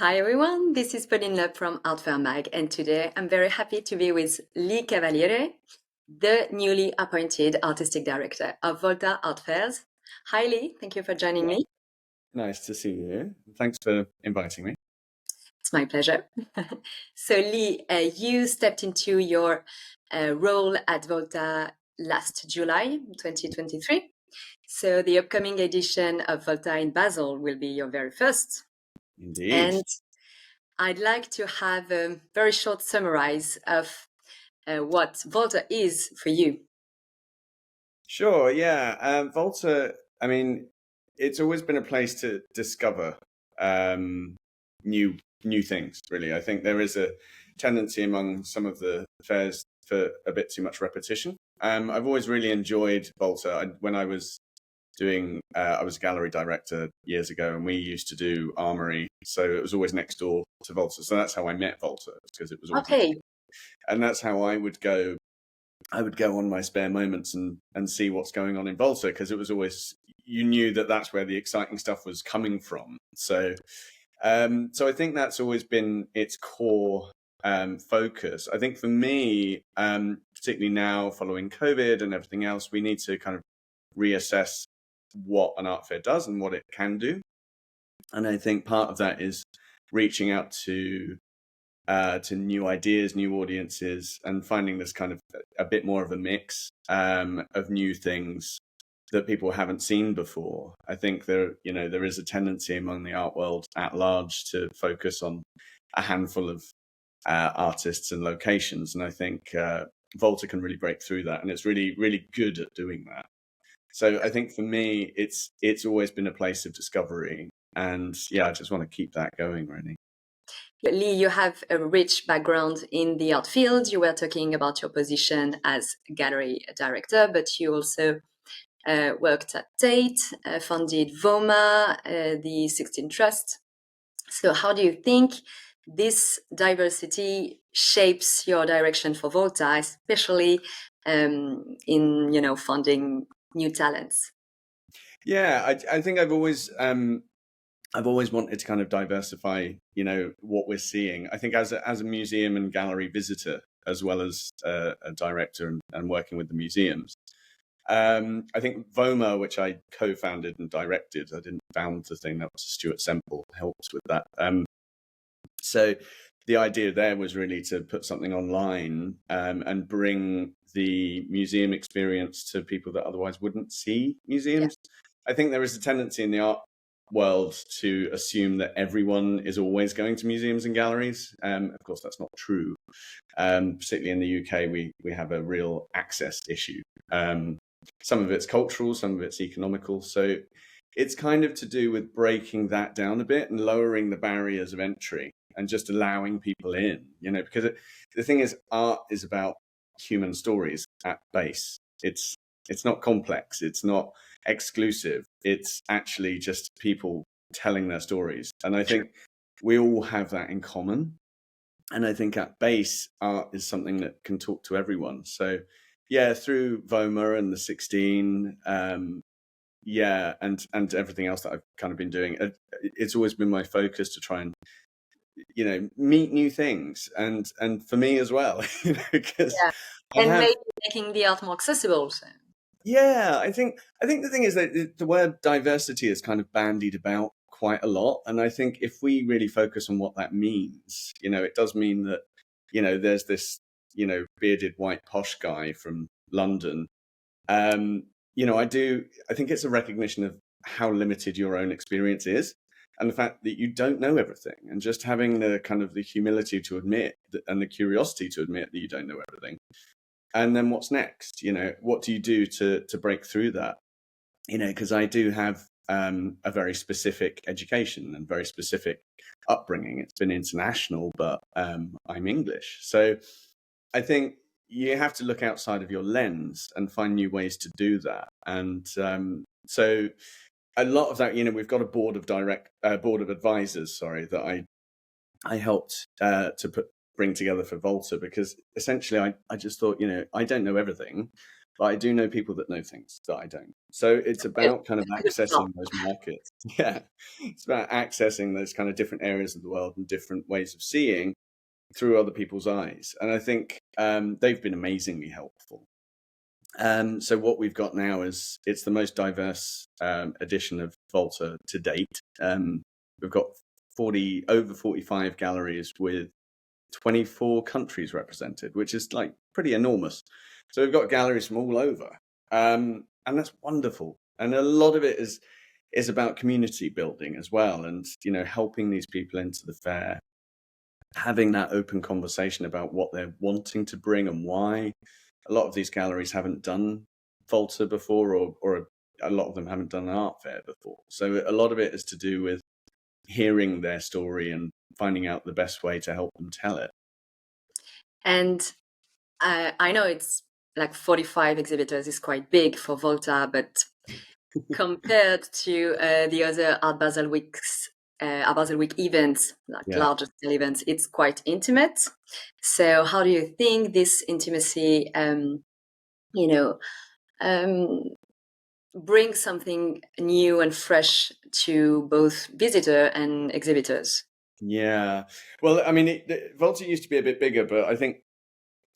Hi everyone, this is Pauline Leb from Art Fair Mag, and today I'm very happy to be with Lee Cavaliere, the newly appointed artistic director of VOLTA Art Fairs. Hi Lee, thank you for joining me. Nice to see you. Thanks for inviting me. It's my pleasure. So Lee, you stepped into your role at VOLTA last July 2023. So the upcoming edition of VOLTA in Basel will be your very first. Indeed. And I'd like to have a very short summarize of what VOLTA is for you. Sure, yeah. Volta, I mean, it's always been a place to discover um, new things, really. I think there is a tendency among some of the fairs for a bit too much repetition. I've always really enjoyed Volta. When I was doing, I was a gallery director years ago, and we used to do Armory, so it was always next door to Volta. So that's how I met Volta, because it was always next Okay, door. And that's how I would go on my spare moments and see what's going on in Volta, because it was always, you knew that that's where the exciting stuff was coming from. So I think that's always been its core focus. I think for me, particularly now following COVID and everything else, we need to kind of reassess what an art fair does and what it can do. And I think part of that is reaching out to new ideas, new audiences, and finding this kind of a bit more of a mix of new things that people haven't seen before. I think there is a tendency among the art world at large to focus on a handful of artists and locations, and I think Volta can really break through that, and it's really, really good at doing that. So I think for me, it's always been a place of discovery, and yeah, I just want to keep that going, really. Lee, you have a rich background in the art field. You were talking about your position as gallery director, but you also worked at Tate, funded VOMA, the 16 Trust. So how do you think this diversity shapes your direction for VOLTA, especially in funding new talents? Yeah, I think I've always wanted to kind of diversify, what we're seeing. I think as a museum and gallery visitor, as well as a director and working with the museums. I think VOMA, which I co-founded and directed, I didn't found the thing, that was Stuart Semple, helped with that. So the idea there was really to put something online and bring the museum experience to people that otherwise wouldn't see Yeah. museums. I think there is a tendency in the art world to assume that everyone is always going to museums and galleries. Of course, that's not true. Particularly in the UK, we have a real access issue. Some of it's cultural, some of it's economical. So it's kind of to do with breaking that down a bit and lowering the barriers of entry and just allowing people in, because the thing is, art is about human stories at base. It's not complex. It's not exclusive. It's actually just people telling their stories. And I think we all have that in common. And I think at base, art is something that can talk to everyone. So yeah, through VOMA and the 16, yeah, and everything else that I've kind of been doing, it's always been my focus to try and meet new things, and for me as well, because Yeah. I And have. maybe making the art more accessible. So. Yeah, I think the thing is that the word diversity is kind of bandied about quite a lot, and I think if we really focus on what that means, it does mean that there's this bearded white posh guy from London. I think it's a recognition of how limited your own experience is, and the fact that you don't know everything, and just having the kind of the humility to admit and the curiosity to admit that you don't know everything. And then what's next? What do you do to break through that? Because I do have a very specific education and very specific upbringing. It's been international, but I'm English. So I think you have to look outside of your lens and find new ways to do that. And so a lot of that, we've got a board of advisors, sorry, that I helped to bring together for Volta, because essentially I just thought, I don't know everything. but I do know people that know things that I don't. So it's about kind of Good start. accessing those markets. Yeah, it's about accessing those kind of different areas of the world and different ways of seeing through other people's eyes. And I think they've been amazingly helpful. So what we've got now is it's the most diverse edition of VOLTA to date. We've got over 45 galleries with 24 countries represented, which is like pretty enormous. So we've got galleries from all over, and that's wonderful. And a lot of it is about community building as well, and helping these people into the fair, having that open conversation about what they're wanting to bring and why. A lot of these galleries haven't done VOLTA before, or a lot of them haven't done an art fair before. So a lot of it is to do with hearing their story and finding out the best way to help them tell it. And I know it's like 45 exhibitors is quite big for VOLTA, but compared to the other Art Basel Weeks, Art Basel Week events, like larger scale events, it's quite intimate. So how do you think this intimacy, brings something new and fresh to both visitor and exhibitors? Yeah, well, I mean, VOLTA used to be a bit bigger, but I think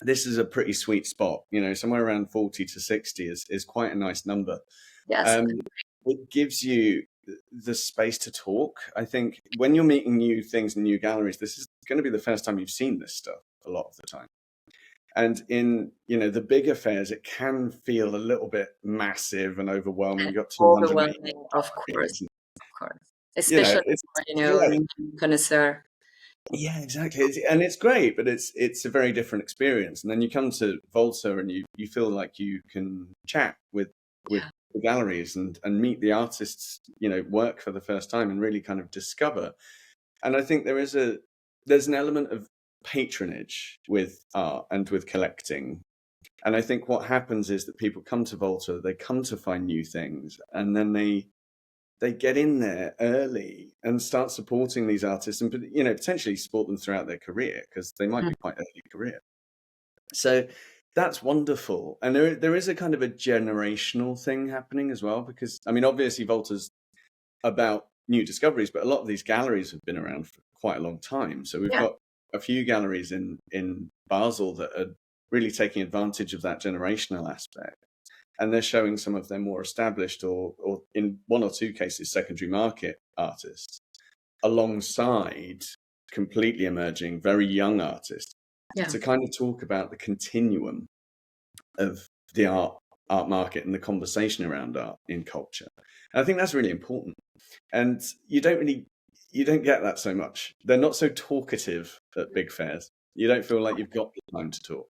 this is a pretty sweet spot. Somewhere around 40 to 60 is quite a nice number. Yes. It gives you the space to talk. I think when you're meeting new things and new galleries, this is going to be the first time you've seen this stuff a lot of the time. And in the bigger fairs, it can feel a little bit massive and overwhelming. You've got 200 Overwhelming, of course, especially connoisseur. Yeah, exactly. And it's great, but it's a very different experience. And then you come to VOLTA and you feel like you can chat with the galleries and meet the artists, work for the first time and really kind of discover. And I think there's an element of patronage with art and with collecting. And I think what happens is that people come to VOLTA, they come to find new things, and then they get in there early and start supporting these artists and potentially support them throughout their career, because they might be quite early career. So that's wonderful. And there is a kind of a generational thing happening as well, because I mean, obviously VOLTA's about new discoveries, but a lot of these galleries have been around for quite a long time. So we've got a few galleries in Basel that are really taking advantage of that generational aspect. And they're showing some of their more established or in one or two cases, secondary market artists alongside completely emerging, very young artists to kind of talk about the continuum of the art market and the conversation around art in culture. And I think that's really important. And you don't get that so much. They're not so talkative at big fairs. You don't feel like you've got the time to talk.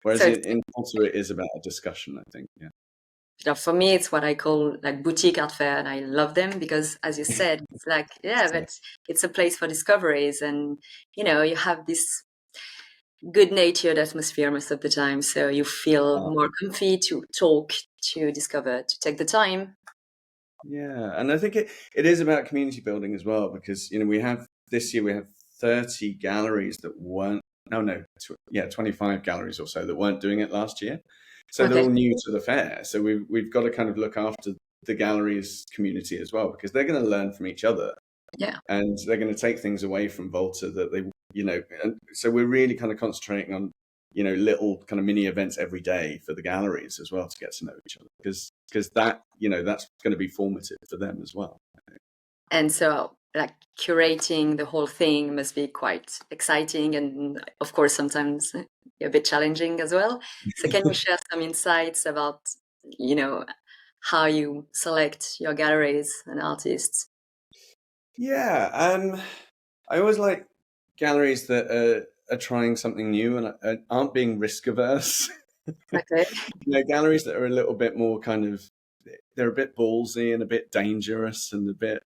Whereas in VOLTA, it is about a discussion, I think. Yeah. For me, it's what I call like boutique art fair, and I love them because, as you said, it's like, but it's a place for discoveries, and you have this good-natured atmosphere most of the time, so you feel more comfy to talk, to discover, to take the time. Yeah, and I think it is about community building as well, because this year we have 30 galleries that weren't 25 galleries or so that weren't doing it last year. So they're all new to the fair. So we've got to kind of look after the galleries community as well, because they're going to learn from each other. Yeah. And they're going to take things away from VOLTA that they, and so we're really kind of concentrating on, little kind of mini events every day for the galleries as well to get to know each other, because that, that's going to be formative for them as well. And so like curating the whole thing must be quite exciting and of course sometimes a bit challenging as well. So can you share some insights about, how you select your galleries and artists? Yeah, I always like galleries that are trying something new and aren't being risk averse. Okay. Galleries that are a little bit more kind of, they're a bit ballsy and a bit dangerous and a bit,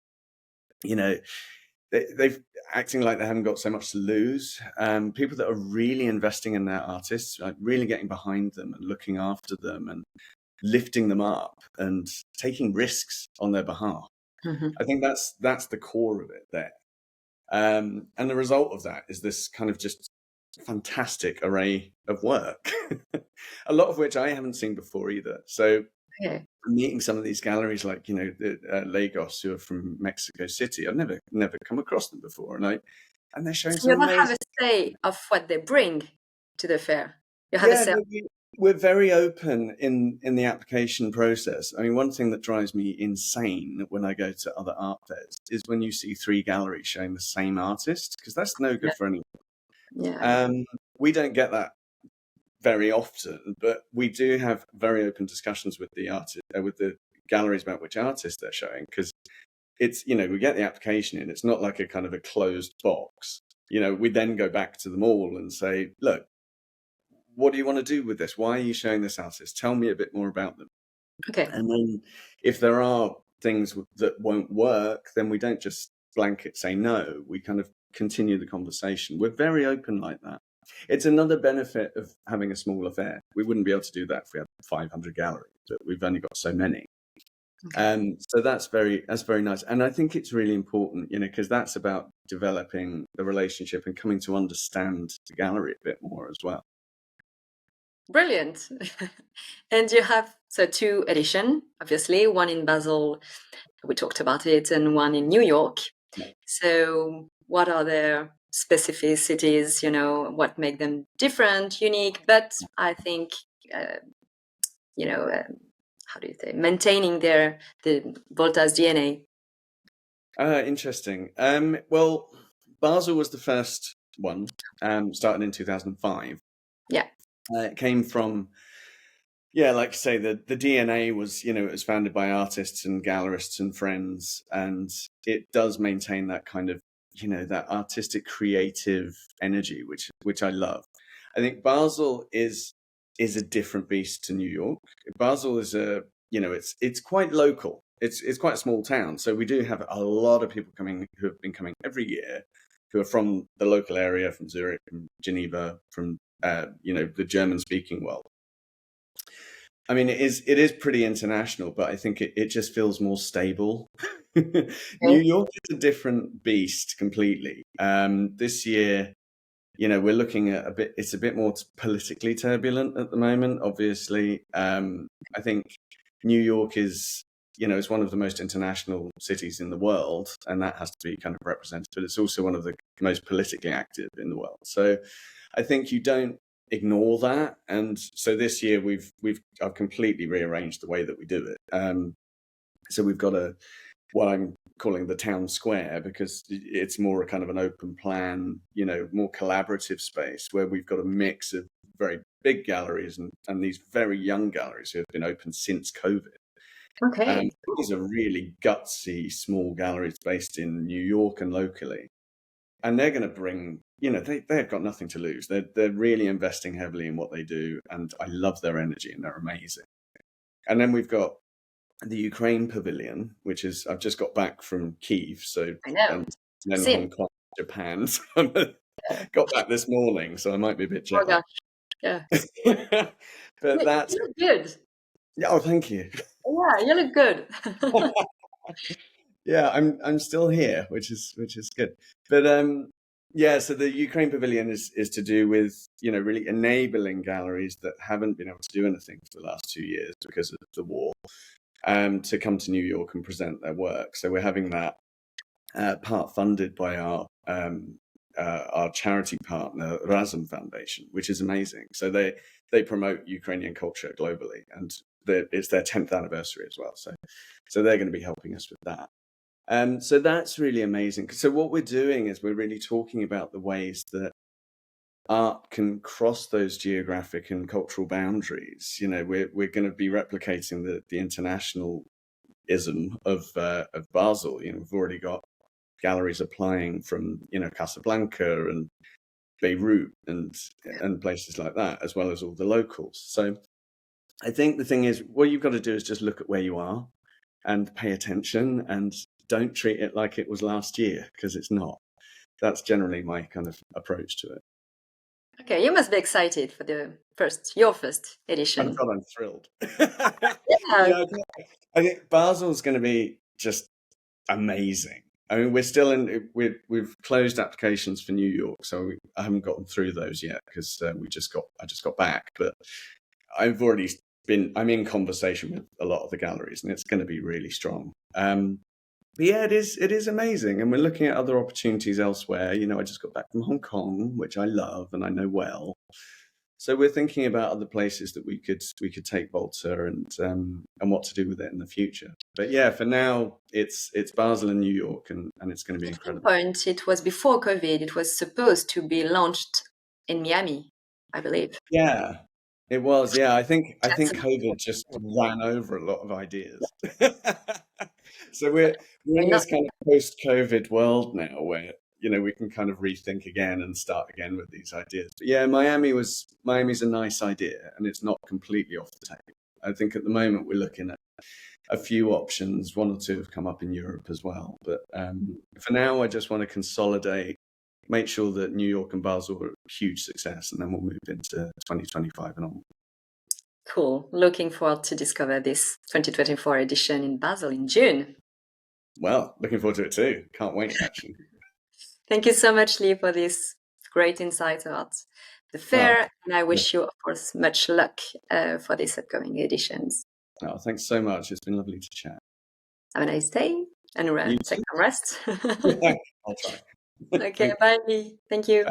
they've acting like they haven't got so much to lose. People that are really investing in their artists, like really getting behind them and looking after them and lifting them up and taking risks on their behalf. Mm-hmm. I think that's the core of it there. And the result of that is this kind of just fantastic array of work, a lot of which I haven't seen before either. So Okay. meeting some of these galleries, like Lagos, who are from Mexico City, I've never come across them before, and they're showing So some you don't have a amazing. say of what they bring to the fair. You have a Yeah, say. no, we're very open in the application process. I mean, one thing that drives me insane when I go to other art fairs is when you see three galleries showing the same artist, because that's no Yeah, good for anyone. yeah. We don't get that very often, but we do have very open discussions with the with the galleries about which artists they're showing, because it's, we get the application in. It's not like a kind of a closed box. We then go back to them all and say, look, what do you want to do with this? Why are you showing this artist? Tell me a bit more about them. Okay. And then if there are things that won't work, then we don't just blanket say no. We kind of continue the conversation. We're very open like that. It's another benefit of having a small affair. We wouldn't be able to do that if we had 500 galleries, but we've only got so many. Okay. So that's very nice. And I think it's really important, because that's about developing the relationship and coming to understand the gallery a bit more as well. Brilliant. And you have so two edition, obviously, one in Basel, we talked about it, and one in New York. So what are their specificities, what make them different, unique, but I think, how do you say, maintaining the Volta's DNA. Interesting. Well, Basel was the first one, started in 2005. Yeah. It came from, like I say, the DNA was, it was founded by artists and gallerists and friends, and it does maintain that kind of, that artistic, creative energy, which I love. I think Basel is a different beast to New York. Basel is it's quite local. It's quite a small town, so we do have a lot of people coming who have been coming every year, who are from the local area, from Zurich, from Geneva, from the German-speaking world. I mean, it is pretty international, but I think it just feels more stable. New Okay. York is a different beast completely. This year, we're looking at it's a bit more politically turbulent at the moment, obviously. I think New York is, it's one of the most international cities in the world, and that has to be kind of represented, but it's also one of the most politically active in the world. So I think you don't ignore that. And so this year I've completely rearranged the way that we do it. So we've got what I'm calling the town square, because it's more a kind of an open plan, more collaborative space where we've got a mix of very big galleries and these very young galleries who have been open since COVID. Okay. These are really gutsy small galleries based in New York and locally. And they're going to bring, they've got nothing to lose. They're really investing heavily in what they do. And I love their energy, and they're amazing. And then we've got the Ukraine Pavilion, which is, I've just got back from Kyiv, I know. and then Same. Hong Kong, Japan. So I got back this morning, so I might be a bit Oh jet lagged. gosh. Yeah. But that's, You look good. oh, thank you. Yeah, you look good. Yeah, I'm still here, which is good. But so the Ukraine Pavilion is to do with, really enabling galleries that haven't been able to do anything for the last 2 years because of the war, to come to New York and present their work. So we're having that part funded by our charity partner Razum Foundation, which is amazing. So they promote Ukrainian culture globally, and it's their 10th anniversary as well. So they're going to be helping us with that. So that's really amazing. So what we're doing is we're really talking about the ways that art can cross those geographic and cultural boundaries. We're going to be replicating the internationalism of Basel. We've already got galleries applying from Casablanca and Beirut and places like that, as well as all the locals. So I think the thing is, what you've got to do is just look at where you are and pay attention, and don't treat it like it was last year, because it's not. That's generally my kind of approach to it. Okay, you must be excited for your first edition. God, I'm thrilled. Yeah. I think Basel's going to be just amazing. I mean, we're still in. We've closed applications for New York, so I haven't gotten through those yet because I just got back. But I've already I'm in conversation with a lot of the galleries, and it's going to be really strong. But yeah, it is amazing, and we're looking at other opportunities elsewhere. You know, I just got back from Hong Kong, which I love and I know well. So we're thinking about other places that we could take Volta and what to do with it in the future. But yeah, for now it's Basel and New York, and it's going to be At one incredible. point, it was before COVID. It was supposed to be launched in Miami, I believe. Yeah, it was. Yeah, I That's think COVID just ran over a lot of ideas. So we're why in not? this kind of post-COVID world now, where we can kind of rethink again and start again with these ideas. But yeah, Miami's a nice idea, and it's not completely off the table. I think at the moment we're looking at a few options. One or two have come up in Europe as well. But for now, I just want to consolidate, make sure that New York and Basel are a huge success, and then we'll move into 2025 and on. Cool. Looking forward to discover this 2024 edition in Basel in June. Well, looking forward to it too. Can't wait, actually. Thank you so much, Lee, for this great insight about the fair. And I wish you, of course, much luck for these upcoming editions. Oh, thanks so much. It's been lovely to chat. Have a nice day and You take too. some rest. I'll try. Okay, bye, Lee. Thank you.